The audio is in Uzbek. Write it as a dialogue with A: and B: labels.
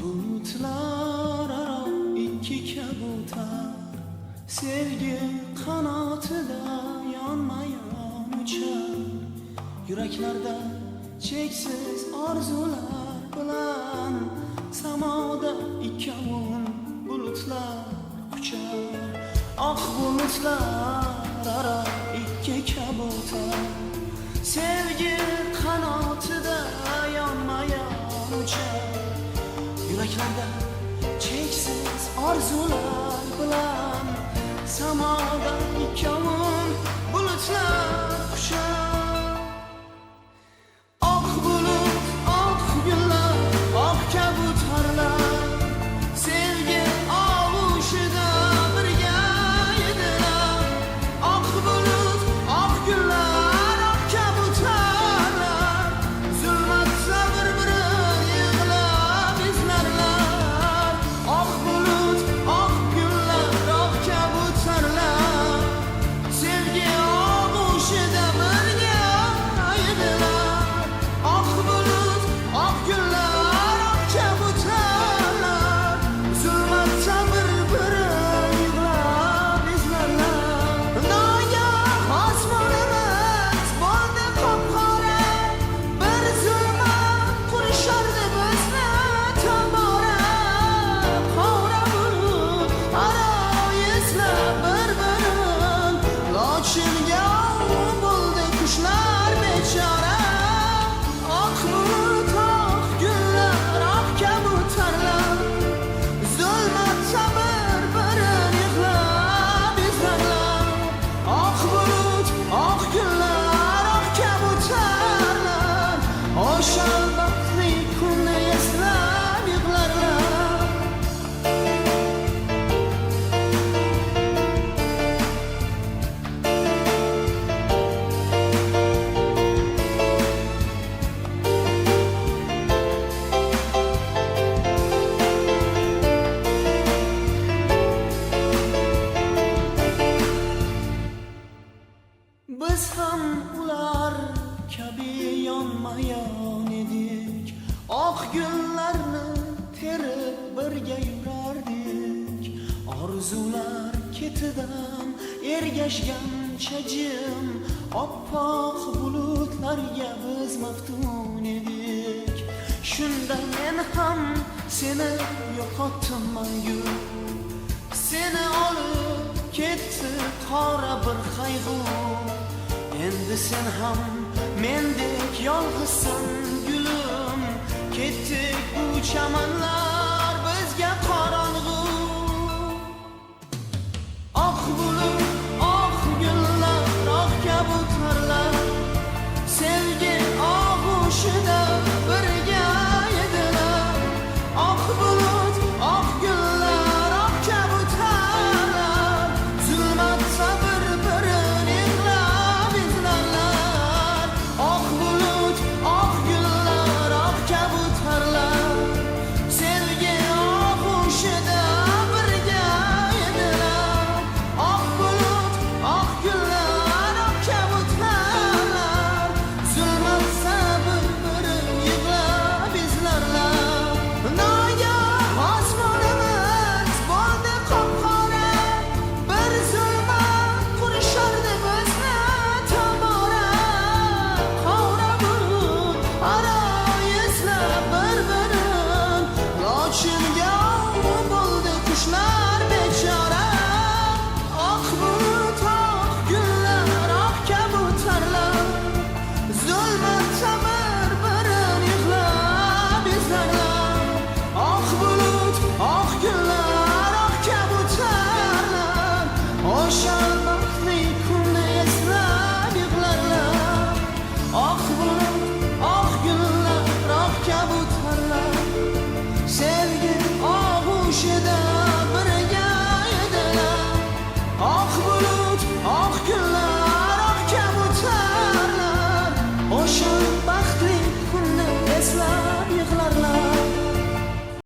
A: bulutlar aro ikki kabutar, sevgi qanotida yonma-yon uchar. Yuraklarda cheksiz orzular bilan samoda ikkovun bulutlar uchar. Bulutlar aro ikki kabutar, sevgi qanotida yonma-yon uchar. Yuraklarda cheksiz orzular bilan samoda ikkovun bulutlar qushar. Oq bulut, oq gullar, oq kabutarlar, sevgi og'ushida birga edilar. Oq bulut, oq gullar, oq kabutarlar, zulmatda bir-birin yig'lab izlarlar. Oq bulut, oq gullar, oq kabutarlar, sevgi og'ushida birga edilar. Oq bulut, oq gullar, oq kabutarlar, zulmatda bir-birin yig'lab izlarlar. Nogoh osmonimiz bo'ldi qop-qora, bir zulmat qurishardi bizni tobora. Qora bulut aro eslab bir-birin, lochinga bo'ldi qushlar bechora. Oq bulut, oq gullar, oq kabutarlar, zulmatda bir-birin yig'lab izlarlar. Oq bulut, oq gullar, oq kabutarlar, o'sha baxtli kunni eslab yig'larlar. Biz ham ular kabi yonma-yon edik, oq gullarni terib birga yurardik. Orzular ketidan ergashgancha jim, oppoq bulutlarga biz maftun edik. Shunda men ham seni yo'qotdim mangu, seni olib ketdi qora bir qayg'u. Endi sen ham mendek yolg'izsan gulim, ketdik bu chamanlar